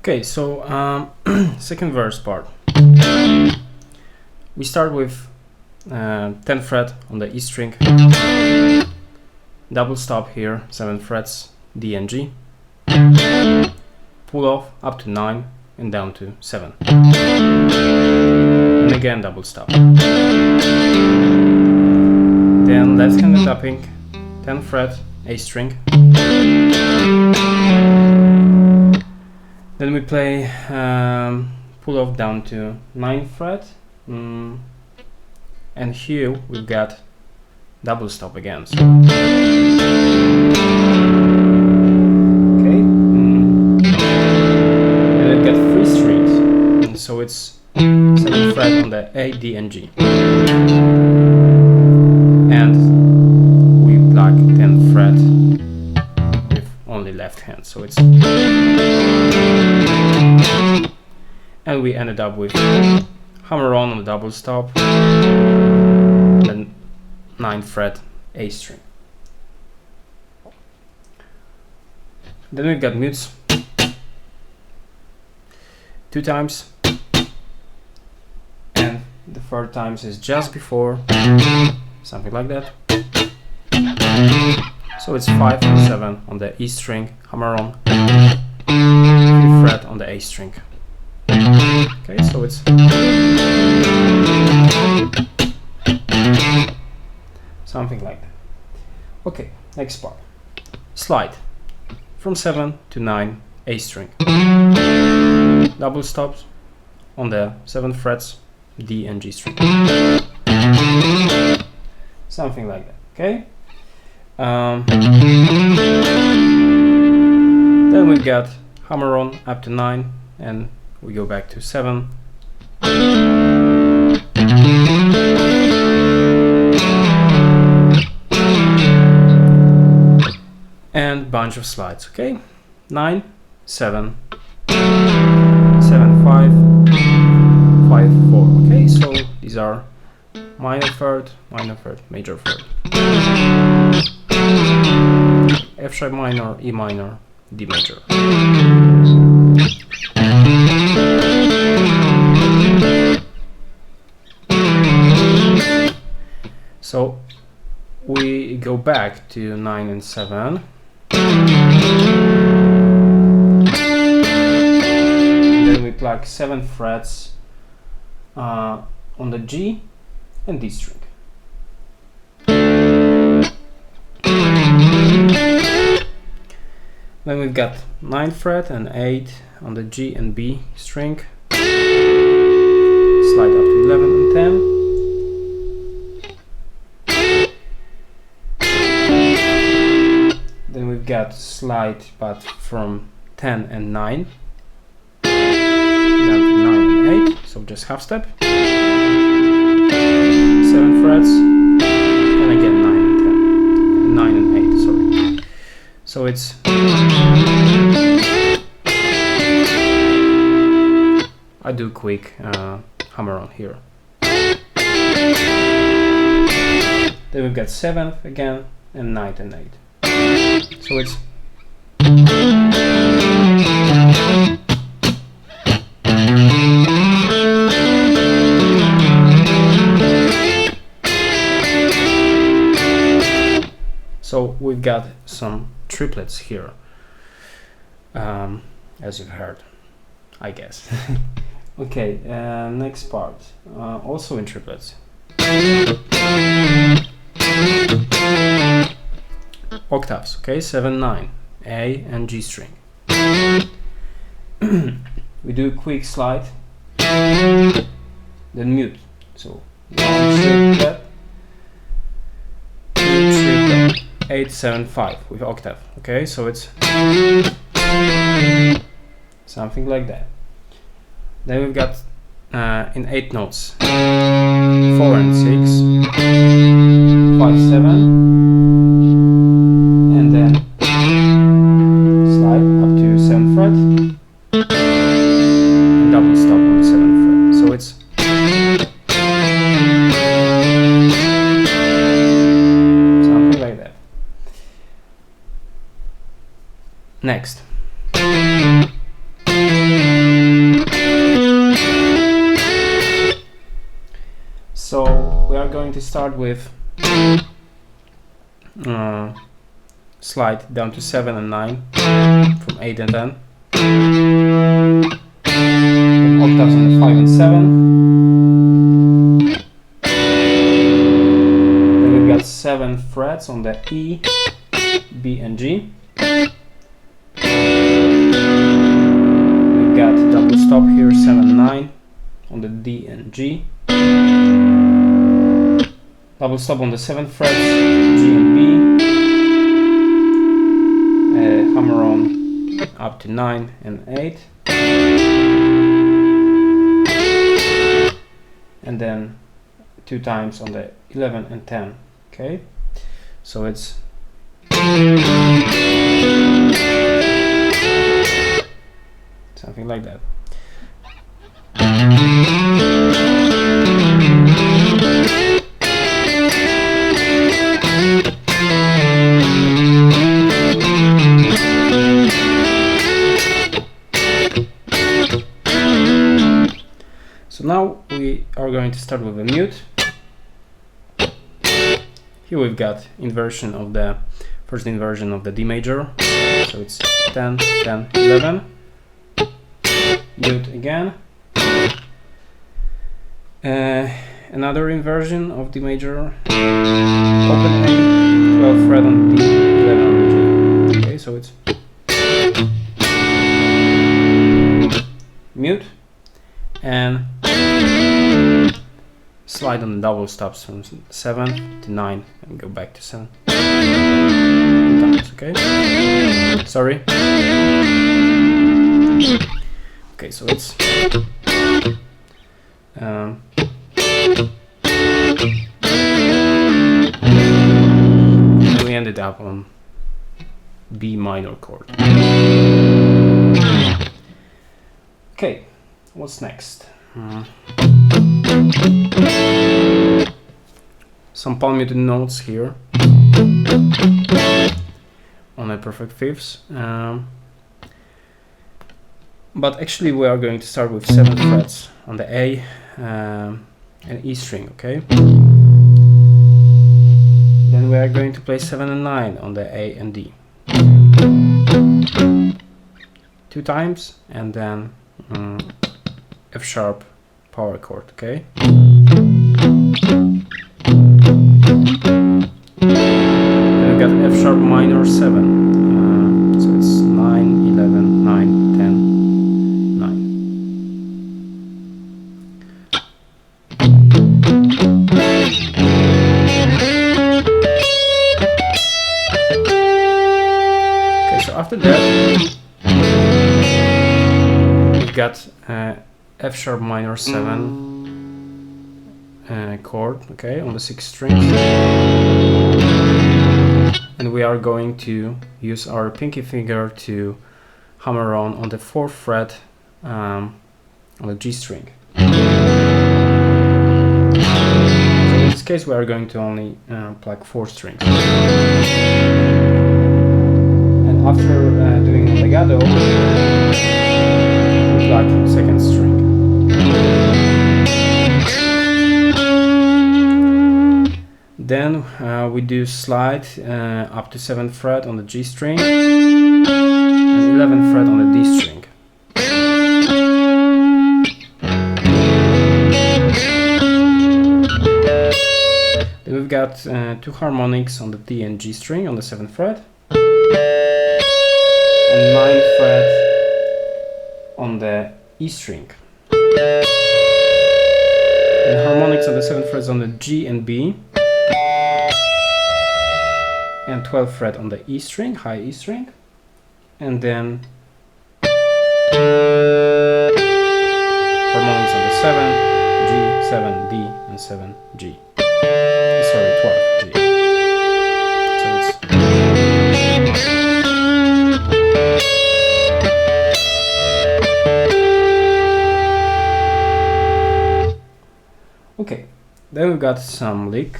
Okay, so second verse part. We start with 10th fret on the E string, double stop here, 7 frets, D and G, pull off up to 9 and down to 7, and again double stop. Then left-handed tapping, 10th fret, A string. Then we play pull off down to 9th fret, and here we've got double stop again. So, okay, and we've got 3 strings, and so it's 7th fret on the A, D, and G, and we pluck 10th fret with only left hand. So it's, and we ended up with hammer on the double stop, then 9th fret, A string. Then we got mutes 2 times, and the 3rd times is just before, something like that. So it's 5 and 7 on the E string, hammer on, 5th fret on the A string. Okay, so it's something like that. Okay, next part. Slide from 7 to 9, A string. Double stops on the 7th frets, D and G string. Something like that, okay? Then we got hammer on up to 9, and we go back to 7. And bunch of slides, okay? 9, 7, 7, 5, 5, 4. Okay, so these are minor third, major third. F sharp minor, E minor, D major. So we go back to 9 and 7. Then we pluck 7 frets on the G and D string. Then we've got 9th fret and 8 on the G and B string. Slide up to 11 and 10. Then we've got slide but from 10 and 9 down to 9 and 8, so just half step. 7 frets, and again 9 and 10, 9 and 8, sorry. So it's I do quick hammer on here. Then we've got 7th again and 9th and 8. So it's so we've got some triplets here, as you've heard, I guess. Okay, next part, also in triplets. Octaves, okay, 7, 9, A and G string. We do a quick slide, then mute. So 1 triplet, 2 triplet, 8, 7, 5 with octave. Okay, so it's something like that. Then we've got in 8 notes 4 and 6, 5, 7. And then slide up to 7th fret and double stop on the 7th fret. So it's something like that. Next. going to start with slide down to 7 and 9 from 8 and 10. Then octaves on the 5 and 7. Then we've got 7 frets on the E, B and G. We've got double stop here, 7 9 on the D and G. Double stop on the 7th frets, G and B. Hammer on up to 9 and 8. And then 2 times on the 11 and 10. Okay, so it's something like that. So now we are going to start with a mute. Here we've got inversion of the first inversion of the D major. So it's 10, 10, 11. Mute again. Another inversion of D major. Open A, 12 fret on D, 11 on the G. Okay, so it's mute and slide on the double stops from 7 to 9 and go back to 7 times, okay? Sorry. Okay, so it's and we ended up on B minor chord. Okay, what's next? Some palm muted notes here on a perfect fifths, but actually we are going to start with 7 frets on the A and E string, okay? Then we are going to play 7 and 9 on the A and D 2 times, and then F sharp power chord, okay? And we got F sharp minor 7, so it's 9, 11, 9, 10, 9. Okay, so after that we've got F sharp minor 7 chord, okay, on the 6 strings, and we are going to use our pinky finger to hammer on the 4th fret on the G string. So in this case we are going to only pluck 4 strings, and after doing legato we pluck 2nd string. Then we do slide up to 7th fret on the G string and 11th fret on the D string. Then we've got 2 harmonics on the D and G string on the 7th fret and 9th fret on the E string. And harmonics on the 7th fret on the G and B, and 12th fret on the E string, high E string, and then harmonics on the 7, G, 7, D, and 7, G. Sorry, 12, G. So it's okay. Then we've got some lick.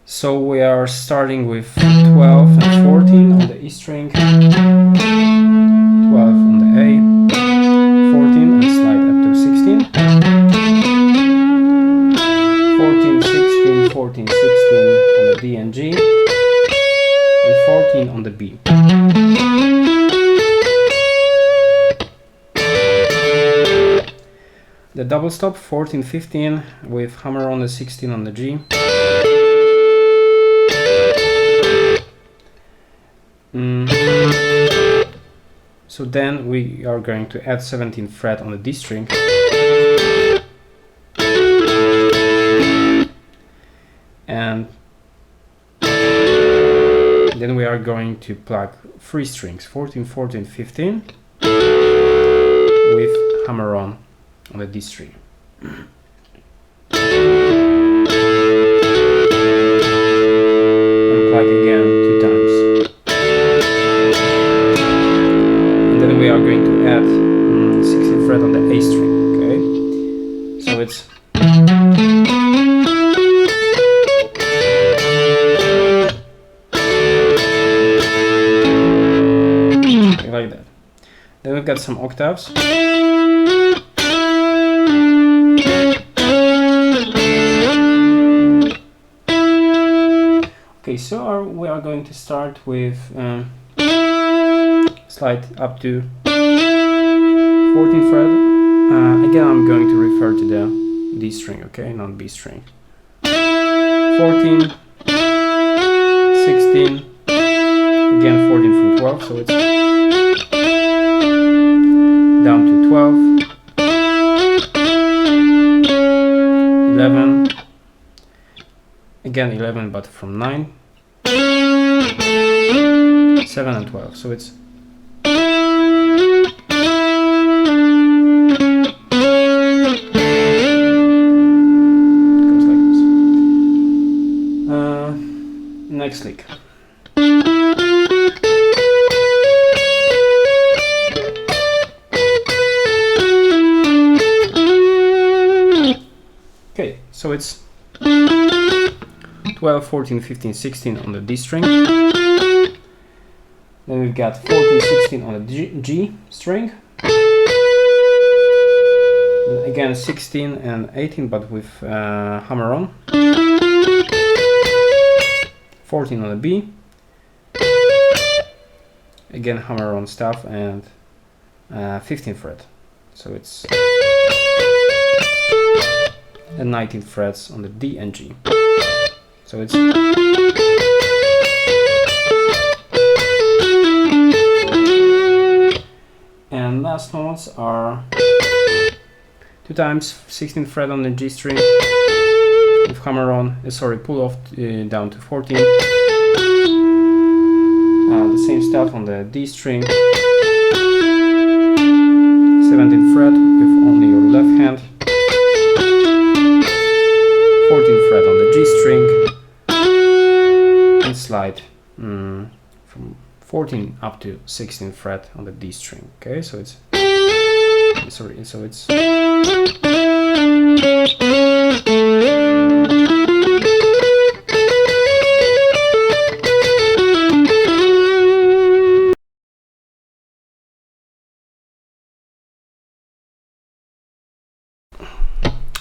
So we are starting with 12 and 14 on the E string, 12 on the A, 14 and slide up 14, 16 on the D and G, and 14 on the B. The double stop 14, 15 with hammer on the 16 on the G. So then we are going to add 17th fret on the D string. And then we are going to plug 3 strings, 14, 14, 15 with hammer on the D string. And plug again 2 times. And then we are going to add 16th fret on the A string, okay? So it's like that. Then we've got some octaves. Okay, so we are going to start with slide up to 14th fret. Again, I'm going to refer to the D string, okay, not B string. 14, 16, again 14 from 12, so it's down to 12, 11, again 11 but from 9, 7 and 12, so it's goes like this. Next lick. Okay, so it's 12, 14, 15, 16 on the D string. Then we've got 14, 16 on the G string. Then again 16 and 18 but with hammer on. 14 on the B. Again hammer on stuff and 15th fret. So it's and 19th frets on the D and G. So it's and last notes are 2 times 16th fret on the G string with hammer on, pull off down to 14. The same stuff on the D string, 17th fret with only your left hand. 14th fret on the G string and slide from 14 up to 16th fret on the D string. Okay, so it's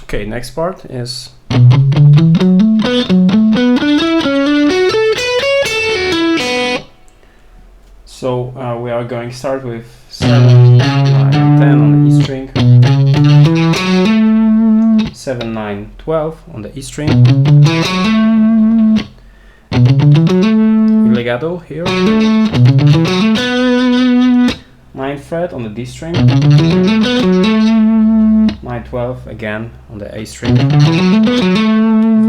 okay, next part is so we are going to start with 7, 9, and 10 on the E string, 7, 9, 12 on the E string, legato here, 9th fret on the D string, 9, 12 again on the A string,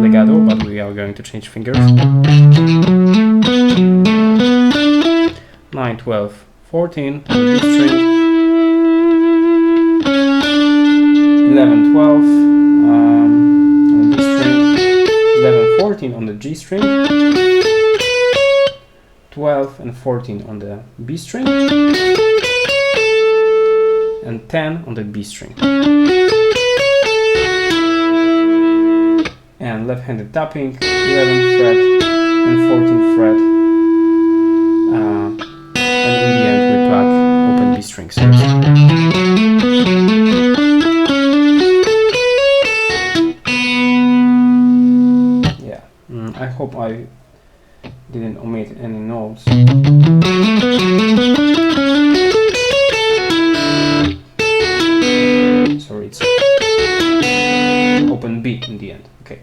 legato, but we are going to change fingers. 9, 12, 14 on the D string, 11, 12 on the D string, 11, 14 on the G string, 12 and 14 on the B string, and 10 on the B string. And left-handed tapping, 11th fret and 14th fret. And in the end we plug open B string sets. Yeah. I hope I didn't omit any notes. Sorry, it's open B in the end. Okay.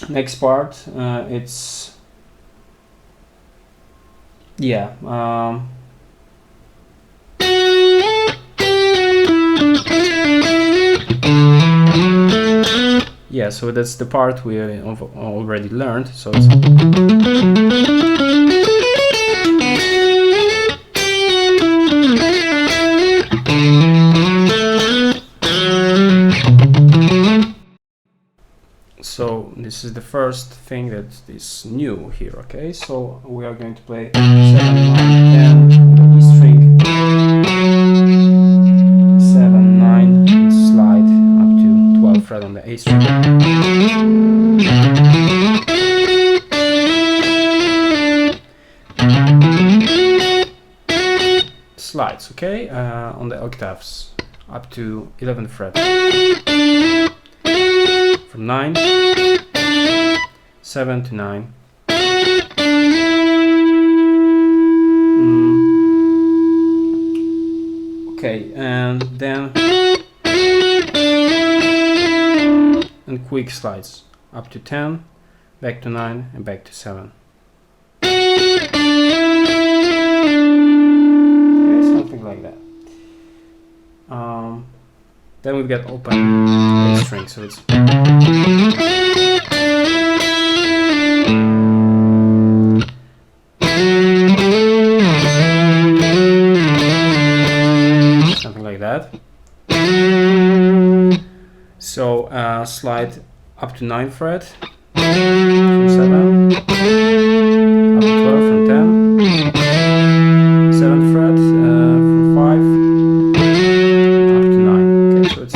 Next part, it's yeah. Yeah, so that's the part we already learned. So it's so this is the first thing that is new here. Okay, so we are going to play 7, 9, 10 on the E string, 7, 9, and slide up to 12 fret on the A string. Slides, okay, on the octaves up to 11th fret. From 9, 7 to 9. Okay, and then quick slides up to 10, back to 9, and back to 7. Okay, something like that. Then we've got open A string, so it's something like that. So slide up to 9th fret from 7, up to 12 from 10, 7th fret from 5, up to 9. Okay, so it's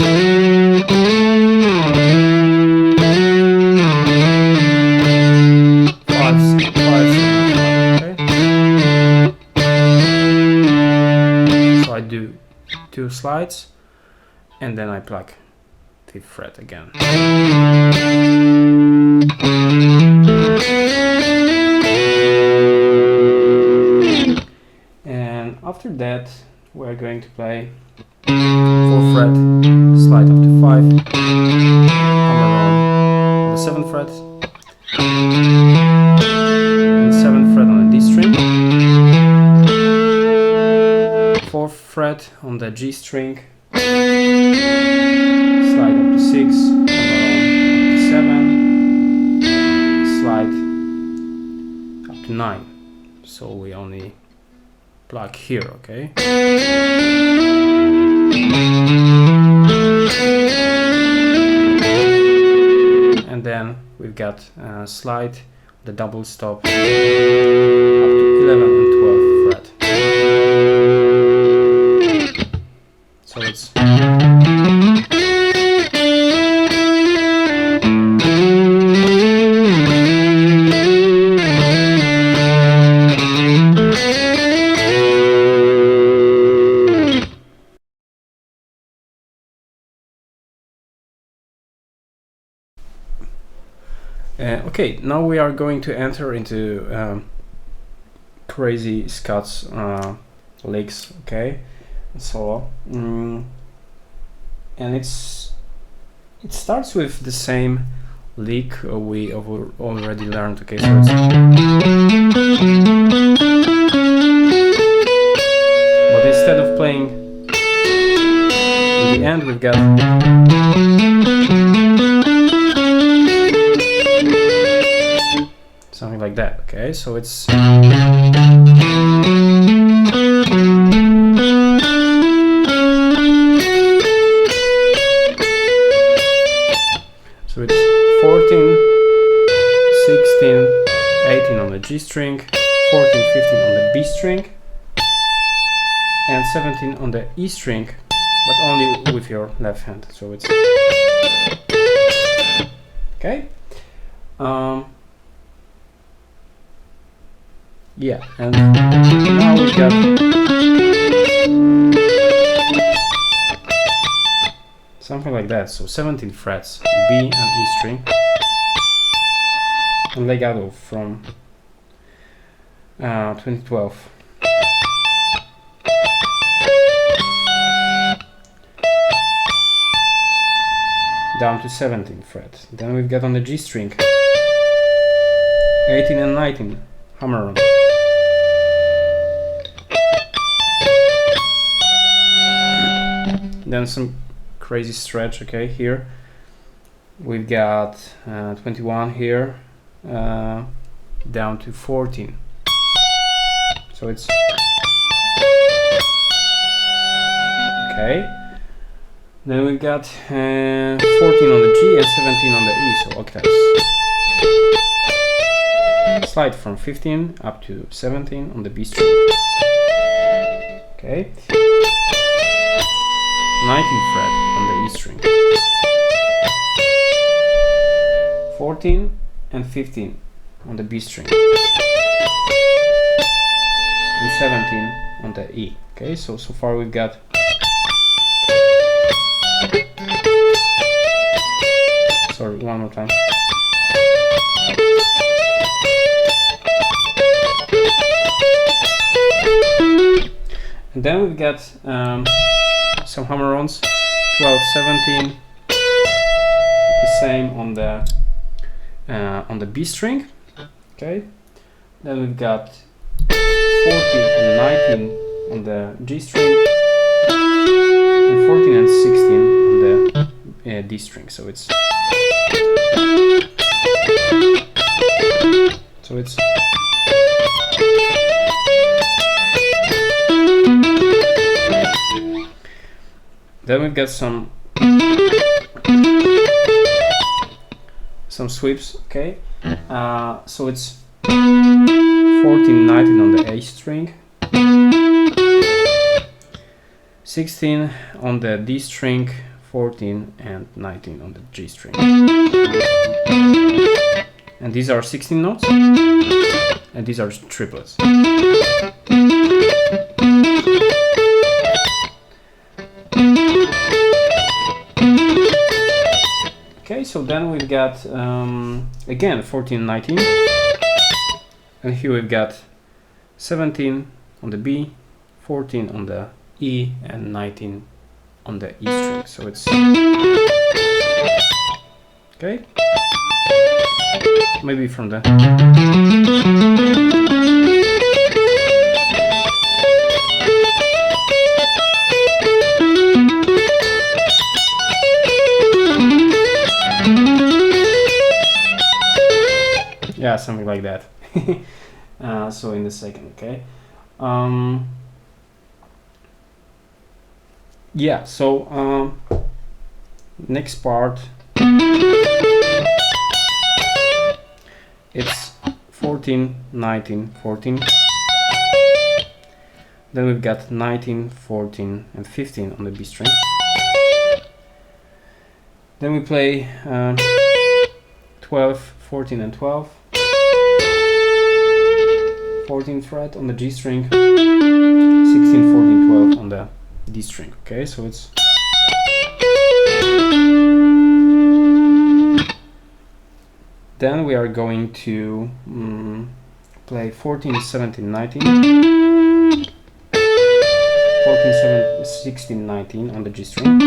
five, okay. So I do 2 slides and then I pluck 5th fret again. And after that we're going to play 4th fret, slide up to 5, hammer on the 7th fret, and 7th fret on the D string, 4th fret on the G string, slide up to 6, hammer on up to 7, slide up to 9. So we only pluck here, okay? And then we've got slide, the double stop up to 11 and 12th fret. So it's okay, now we are going to enter into crazy Scots licks, okay, solo, and it starts with the same lick we already learned, okay, so it's, but instead of playing in the end we've got something like that, okay, so it's so it's 14, 16, 18 on the G string, 14, 15 on the B string, and 17 on the E string, but only with your left hand, so it's okay. Yeah, and now we got something like that. So 17 frets, B and E string, and legato from 2012. Down to 17th fret. Then we've got on the G string 18 and 19 hammer on. Then some crazy stretch. Okay, here we've got 21 here, down to 14. So it's okay. Then we've got 14 on the G and 17 on the E, so octaves. Slide from 15 up to 17 on the B string. Okay. 19th fret on the E string. 14 and 15 on the B string. And 17 on the E. Okay, so far we've got sorry, one more time. And then we've got some hammer-ons, 12, 17, the same on the B string. Okay. Then we've got 14 and 19 on the G string, and 14 and 16 on the D string. So it's then we've got some sweeps. Okay, so it's 14, 19 on the A string, 16 on the D string, 14 and 19 on the G string. And these are 16 notes, and these are triplets. Okay, so then we've got again 14, 19, and here we've got 17 on the B, 14 on the E, and 19 on the E string. So it's okay. Maybe from the yeah, something like that. So in the second, okay. Yeah, so next part, it's 14, 19, 14. Then we've got 19, 14 and 15 on the B string. Then we play 12, 14 and 12. 14th fret on the G string, 16, 14, 12 on the D string. Okay, so it's then we are going to play 14, 17, 19, 14, 17, 16, 19 on the G string,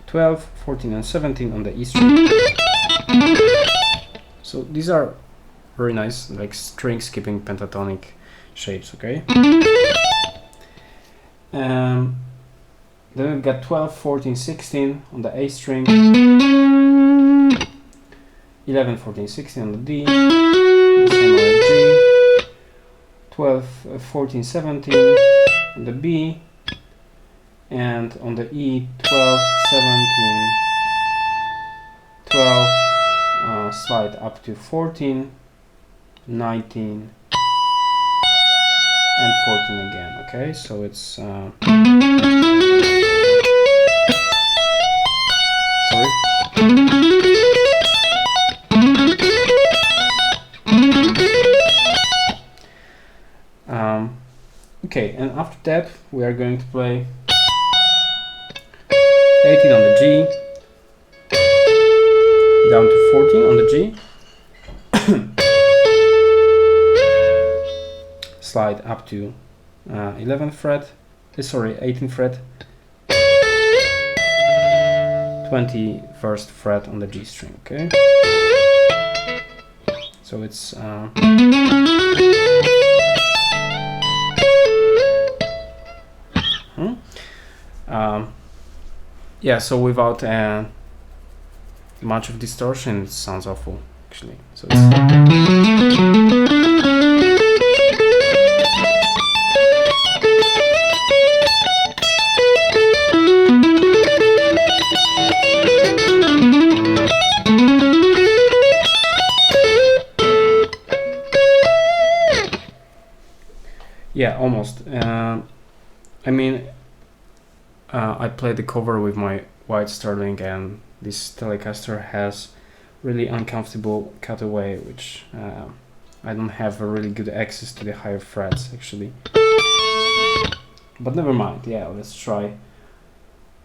12, 14 and 17 on the E string. So these are very nice, like string skipping pentatonic shapes. Okay. Then we've got 12, 14, 16 on the A string, 11, 14, 16 on the D, the same on the G, 12, 14, 17 on the B, and on the E, 12, 17, 12, slide up to 14, 19, and 14 again. Okay, so it's sorry. Okay, and after that we are going to play 18 on the G, down to 14 on the G, slide up to 11th fret, sorry, 18th fret, 21st fret on the G string, okay? So it's yeah, so without much of distortion, it sounds awful actually. So it's yeah, almost. I mean, I played the cover with my white sterling, and this Telecaster has really uncomfortable cutaway, which I don't have a really good access to the higher frets actually. But never mind. Yeah, let's try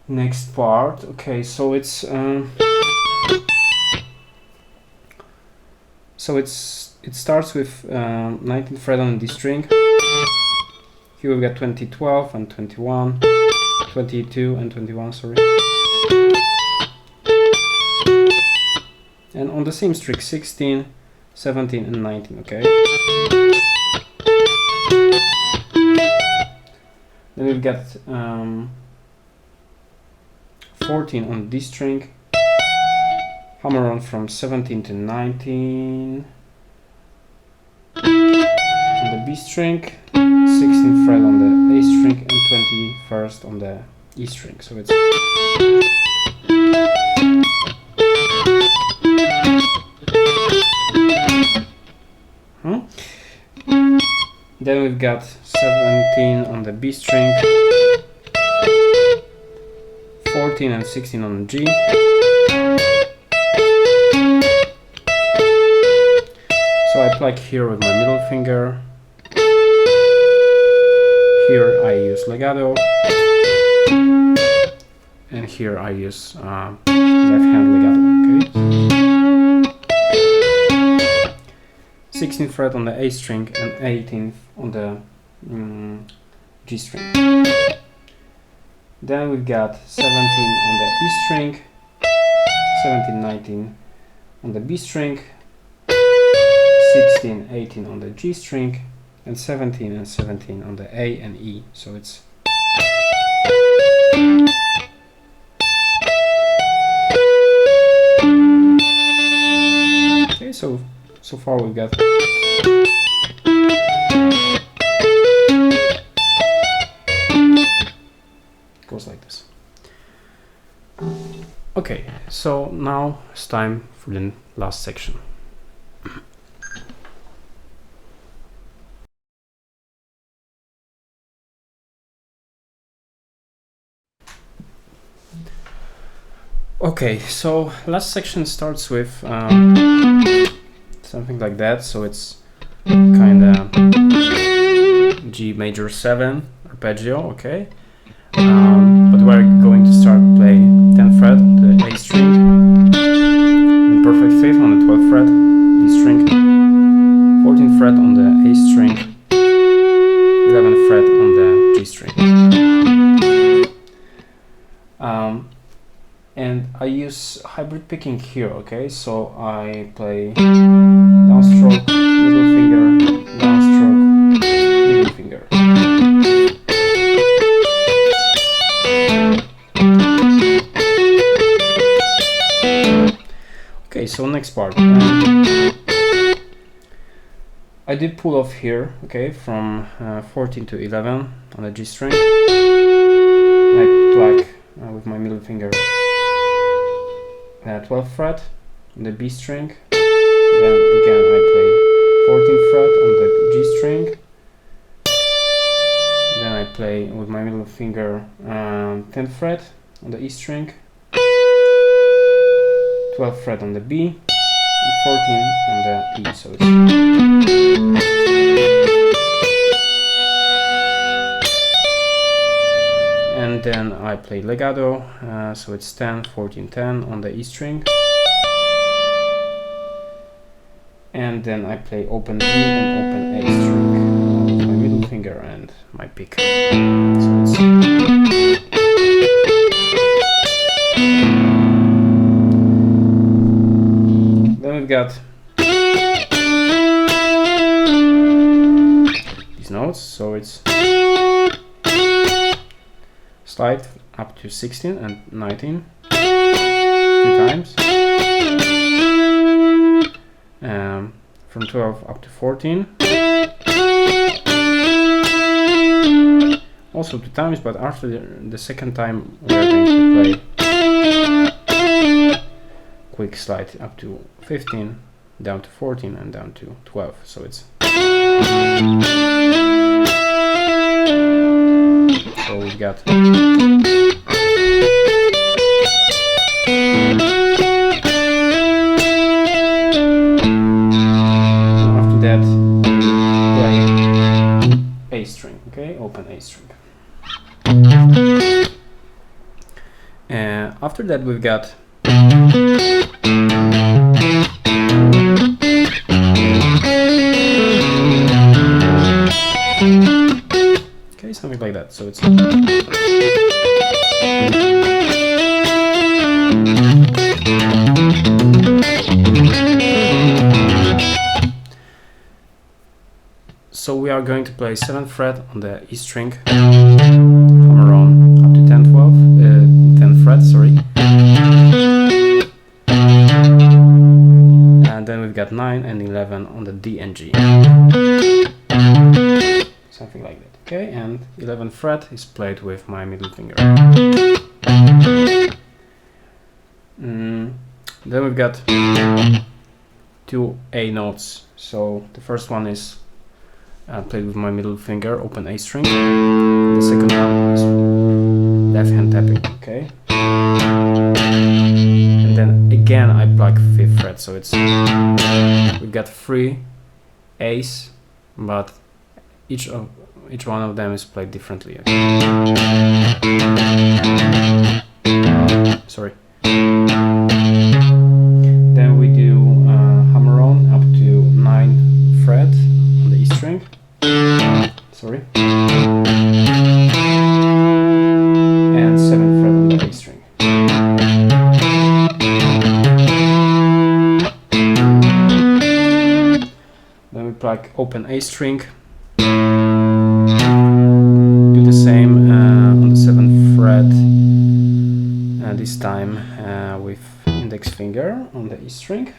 next part. Okay, so it's it starts with 19th fret on the D string. Here we've got 20, 12 and 21, 22 and 21, sorry. And on the same string, 16, 17 and 19, okay? Then we've got 14 on the D string, hammer on from 17 to 19, on the B string, 16th fret on the A string and 21st on the E string. So it's then we've got 17 on the B string, 14 and 16 on the G. So I pluck here with my middle finger. Here I use legato, and here I use left hand legato, okay? 16th fret on the A string and 18th on the G string. Then we've got 17 on the E string, 17, 19 on the B string, 16, 18 on the G string, and 17 and 17 on the A and E. So it's okay. So far we've got goes like this. Okay, so now it's time for the last section. Okay, so last section starts with something like that. So it's kind of G major 7 arpeggio, okay? But we're going to start play 10th fret on the A string, and perfect fifth on the 12th fret, D string, 14th fret on the A string, 11th fret on the G string. And I use hybrid picking here, okay? So I play downstroke, middle finger, downstroke, middle finger. Okay, so next part. I did pull off here, okay, from 14 to 11 on the G string. I pluck with my middle finger 12th fret on the B string, then again I play 14th fret on the G string, then I play with my middle finger 10th fret on the E string, 12th fret on the B, and 14 on the E. So it's and then I play legato, so it's 10, 14, 10 on the E string, and then I play open D and open A string with my middle finger and my pick. So it's then we've got these notes, so it's slide up to 16 and 19 two times, from 12 up to 14, also 2 times, but after the second time we are going to play quick slide up to 15, down to 14 and down to 12, so it's so we've got after that play A string, okay, open A string. After that we've got okay, something like that, so it's so we are going to play 7th fret on the E string, hammer on up to 10th fret, sorry, and then we've got 9 and 11 on the D and G, something like that. Okay, and 11th fret is played with my middle finger. Then we've got 2 A notes. So the first one is played with my middle finger, open A string. The second one is left hand tapping. Okay, and then again I pluck 5th fret. So it's we've got 3 A's, but each one of them is played differently. Sorry. Then we do hammer on up to 9th fret on the E string. Sorry. And 7th fret on the A string. Then we pluck open A string. Same on the 7th fret, this time with index finger on the E string.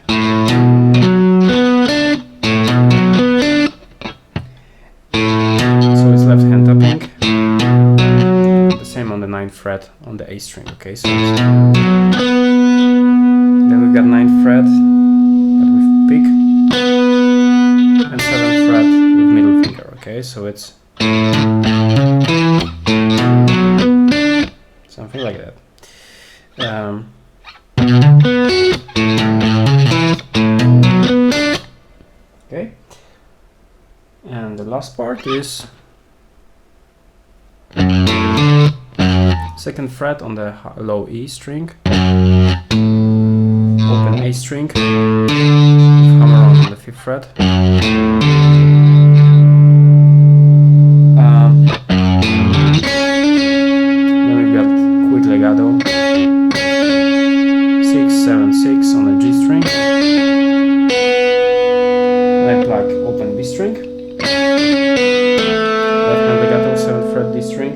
So it's left hand tapping. The same on the 9th fret on the A string. Okay, so then we've got 9th fret, but with pick, and 7th fret with middle finger. Okay, so it's something like that. Okay, and the last part is 2nd fret on the low E string, open A string, hammer on the 5th fret. Legato 6, 7, 6 on the G string. Right pluck open B string. Left hand legato 7th fret D string.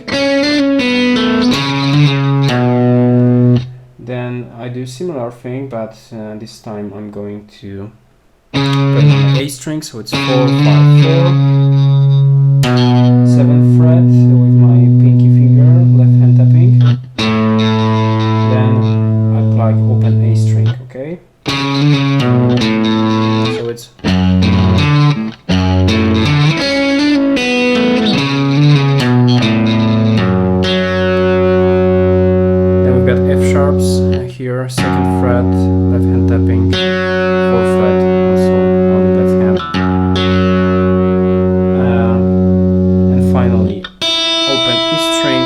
Then I do similar thing, but this time I'm going to play on the A string, so it's 4, 5, 4. 7th fret with my pinky finger, left hand tapping. Open A string, okay? So it's then we've got F sharps here, 2nd fret, left hand tapping, 4th fret, also on the left hand, and finally open E string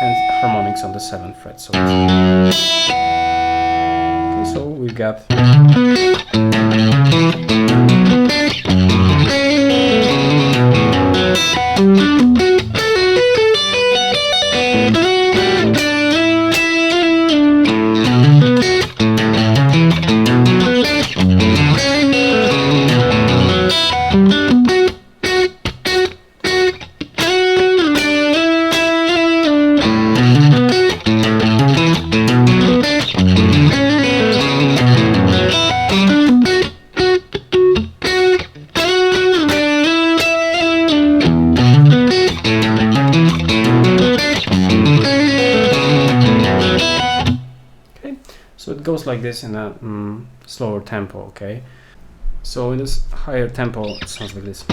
and harmonics on the 7th fret. So okay, so we've got goes like this in a slower tempo, okay? So in this higher tempo, it sounds like this.